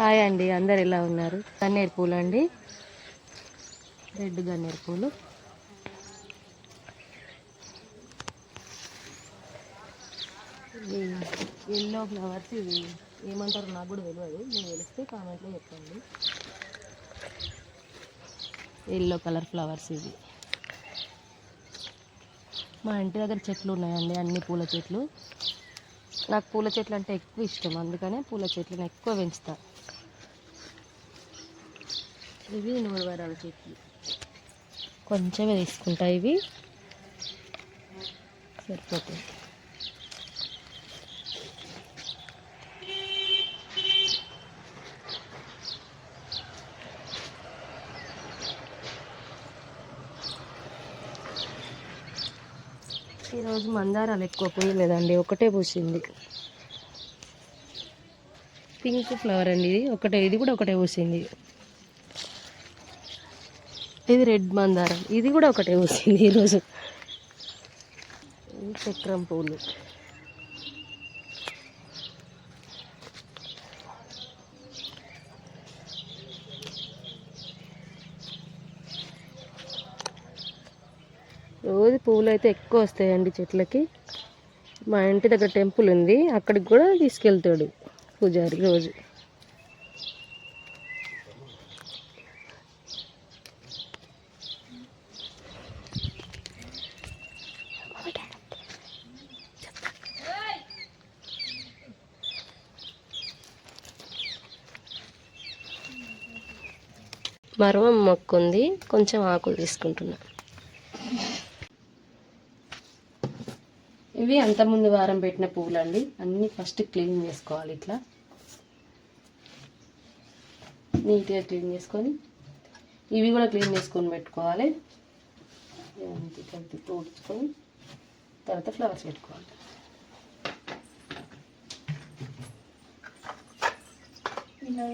Hi అండి, అందరు ఎలా ఉన్నారు? గన్నేరు పూలు అండి, రెడ్ గన్నేరు పూలు. ఇవి ఎల్లో ఫ్లవర్స్. ఇవి ఏమంటారు నాకు కూడా తెలియదు, మీకు తెలిస్తే కామెంట్లో చెప్పండి. ఎల్లో కలర్ ఫ్లవర్స్ ఇవి. మా ఇంటి దగ్గర చెట్లు ఉన్నాయండి, అన్ని పూల చెట్లు. నాకు పూల చెట్లు అంటే ఎక్కువ ఇష్టం, అందుకనే పూల చెట్లను ఎక్కువ పెంచుతా. ఇవి 3 వారాల చెట్లు, కొంచెమే తీసుకుంటా, ఇవి సరిపోతాయి. ఈరోజు మందారాలు ఎక్కువ పూయలేదండి, ఒకటే పూసింది. పింక్ ఫ్లవర్ అండి, ఇది ఒకటే, ఇది కూడా ఒకటే పూసింది. ఇది రెడ్ మందారం, ఇది కూడా ఒకటే పూసింది ఈరోజు. ఇది చక్రం పూలు. రోజు పువ్వులు అయితే ఎక్కువ వస్తాయండి చెట్లకి. మా ఇంటి దగ్గర టెంపుల్ ఉంది, అక్కడికి కూడా తీసుకెళ్తాడు పూజారి రోజు. మరవం మొక్క ఉంది, కొంచెం ఆకులు తీసుకుంటున్నా. ఇవి అంతకుముందు వారం పెట్టిన పువ్వులు అండి, అన్నీ ఫస్ట్ క్లీన్ చేసుకోవాలి. ఇట్లా నీట్గా క్లీన్ చేసుకొని, ఇవి కూడా క్లీన్ చేసుకొని పెట్టుకోవాలి. కలిపి తోడుచుకొని తర్వాత ఫ్లవర్స్ పెట్టుకోవాలి. ఇలా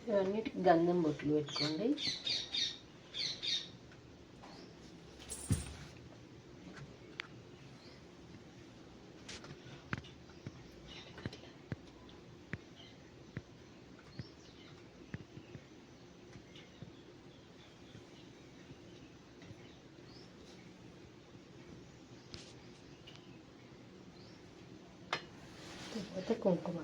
ఇవన్నిటికి గంధం బొట్లు పెట్టుకోండి. తర్వాత కుంకుమ.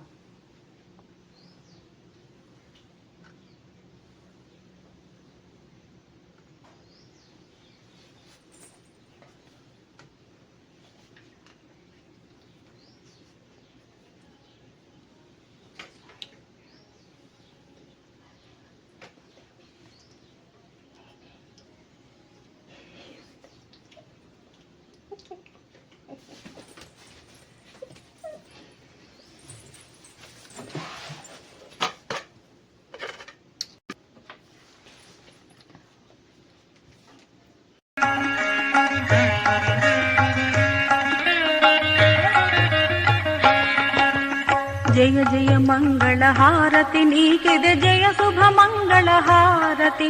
జయ జయ మంగళ హారతి నీకిదే జయ శుభ మంగళ హారతి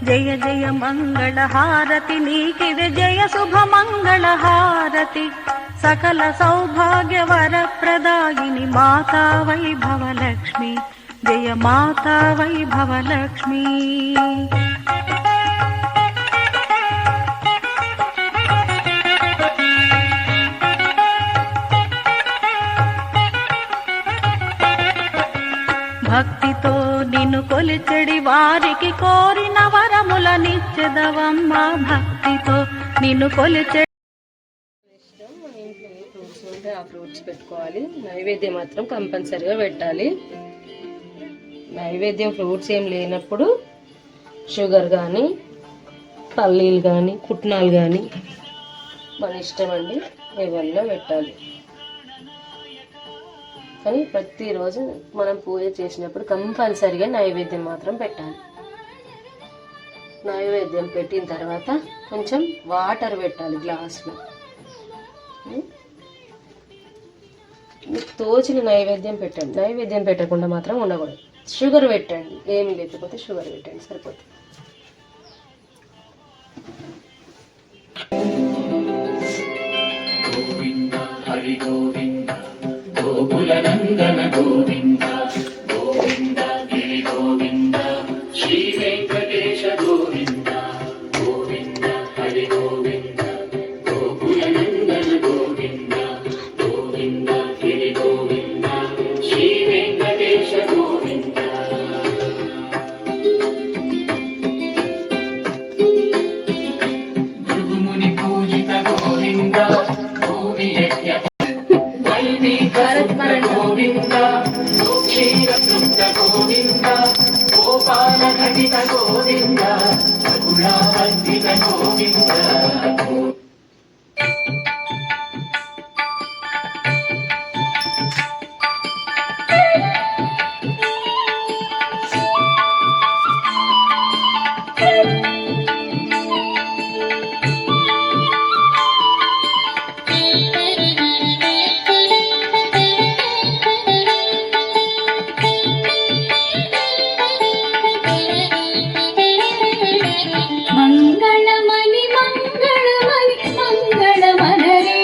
జయ జయ మంగళ హారతి నీకిదే జయ శుభ మంగళ హారతి సకల సౌభాగ్య వర ప్రదాయిని మాతా వైభవ లక్ష్మి జయ మాతా వైభవ లక్ష్మి భక్తితో నిన్ను కొలిచెడి వారికి కోరిన వరముల నిత్యదవమ్మ భక్తితో నిన్ను కొలిచె ఇష్టం. మన ఇంట్లో ఏ ఫ్రూట్స్ ఉంటే ఆ ఫ్రూట్స్ పెట్టుకోవాలి. నైవేద్యం మాత్రం కంపల్సరీగా పెట్టాలి. నైవేద్యం ఫ్రూట్స్ ఏం లేనప్పుడు షుగర్ కానీ పల్లీలు కానీ పుట్నాలు కానీ మన ఇష్టం అండి, ఏమన్నా పెట్టాలి. కానీ ప్రతిరోజు మనం పూజ చేసినప్పుడు కంపల్సరిగా నైవేద్యం మాత్రం పెట్టాలి. నైవేద్యం పెట్టిన తర్వాత కొంచెం వాటర్ పెట్టాలి గ్లాస్లో. మీకు తోచిన నైవేద్యం పెట్టండి, నైవేద్యం పెట్టకుండా మాత్రం ఉండకూడదు. షుగర్ పెట్టండి, ఏమి లేకపోతే షుగర్ పెట్టండి సరిపోతుంది. హరి గోవింద గోకుల నందన గోవింద గోవింద గిరి గోవింద శ్రీ వెంకటేశ గోవింద గోవింద హరి గోవింద గోకుల నందన గోవింద గోవింద గిరి గోవింద శ్రీ వెంకటేశ గోవింద భృగుముని పూజిత గోవింద భూమి యజ్ఞ గోవింద క్షీరతృప్త గోవింద గోపాల ఘటిత గోవింద గుణావర్ధిత గోవింద మంగళమణి మంగళమణి మంగళమనరే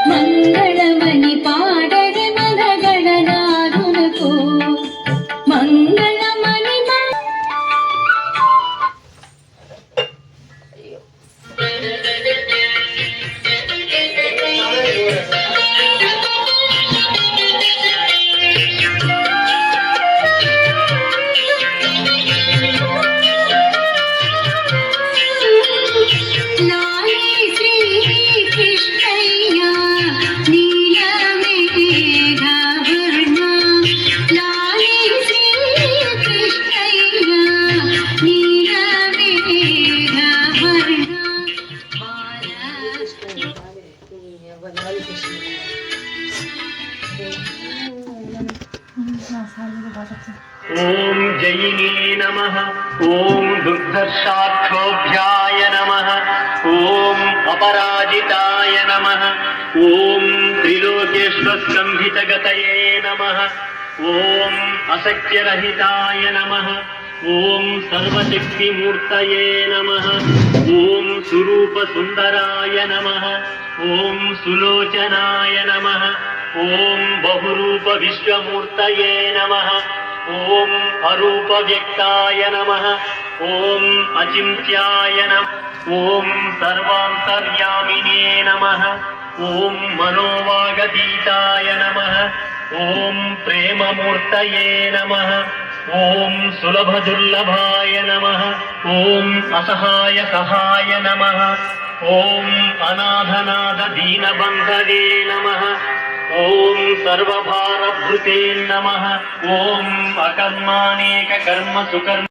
మంగళమణి పాడరే మదగణనాథునకు మంగళమణి లాలే శ్రీ కృష్ణయ్య నీలమేఘవర్ణ లాలే శ్రీ కృష్ణయ్య నీలమేఘవర్ణ ఓం జయినీ నమః ఓం దుర్ధర్షాక్షోభ్యాయ నమః ఓం అపరాజితాయ నమః ఓం త్రిలోకేశ్వస్కంభితగతయే నమః ఓం అసఖ్యరహితాయ నమః ఓం సర్వశక్తిమూర్తయే నమః ఓం సురూపసుందరాయ నమః ఓం సులోచనాయ నమః ఓం బహురూప విశ్వమూర్తయే నమః ఓం అరూప వ్యక్తాయ నమః ఓం అచింత్యాయ నమః ఓం సర్వాంతర్యామినే నమః ఓం మనోవాగతీతాయ నమః ఓం ప్రేమమూర్తయే నమః ఓం సులభదుర్లభాయ నమః ఓం అసహాయ సహాయ నమః ఓం అనాథనాథ దీనబంధవే నమః ఓం సర్వభారభృతే నమః ఓం అకర్మానేక కర్మ సుకర్మ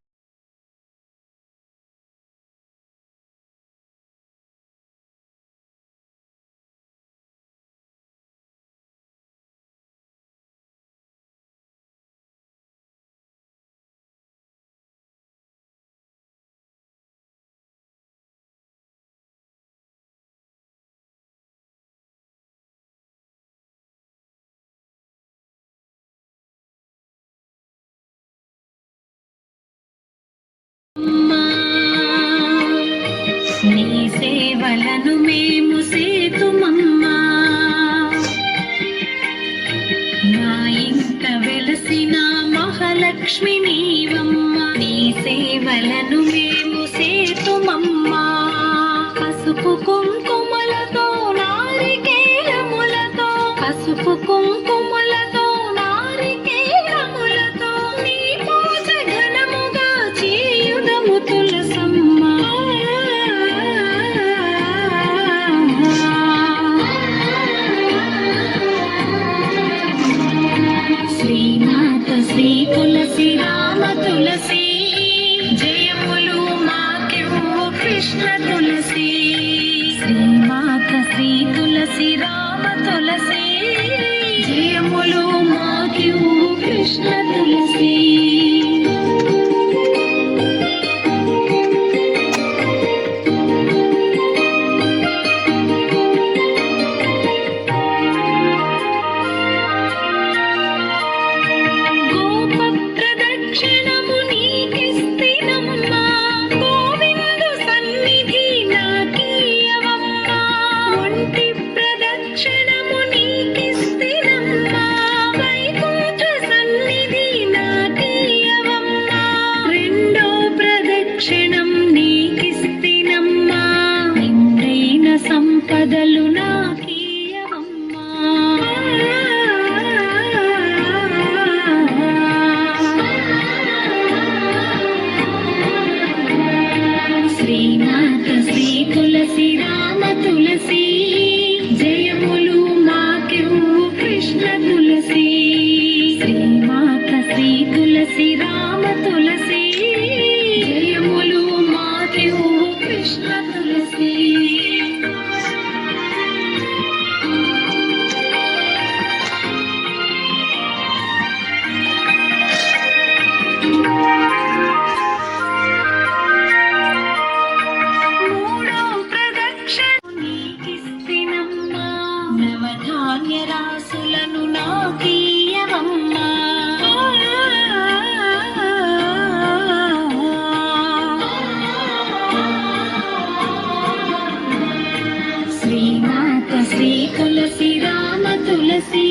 మేము సేతుమమ్మా మా ఇంట వెలసిన మహాలక్ష్మి నీవమ్మ నీ సేవలను మేము సేతుమమ్మా పసుపు కుంకుమలతో నారికేలములతో పసుపు కుంకుమలతో నారికేలములతో నీ పూజ ఘనముగా చేయుదము తులసమ్మ శ్రీమాత శ్రీ తులసి రామ తులసి జయములు మాకెవ్వు కృష్ణ తులసి శ్రీమాత శ్రీ తులసి రామ తులసి జయములు మాకెవ్వు కృష్ణ తులసి గోప ప్రదక్షిణము నీకిస్తినమ్మా గోవిందు సన్నిధి నాకీయవమ్మా ఒంటి ప్రదక్షిణము నీకిస్తినమ్మా వైకుంఠ సన్నిధి నాకీయవమ్మా రెండో ప్రదక్షిణం నీకిస్తినమ్మా నిండైన సంపదలు నాకీయవమ్మా శ్రీమాత శ్రీ తులసి రామ తులసి జయములు మాకెవ్వు కృష్ణ తులసి శ్రీమాత శ్రీ తులసి రామ తులసి జయములు మాకెవ్వు కృష్ణ తులసి మూడో ప్రదక్షిణ నీకిస్తినమ్మా నవధాన్య రాసులను నాకీయవమ్మా శ్రీమాత శ్రీ తులసి రామ తులసి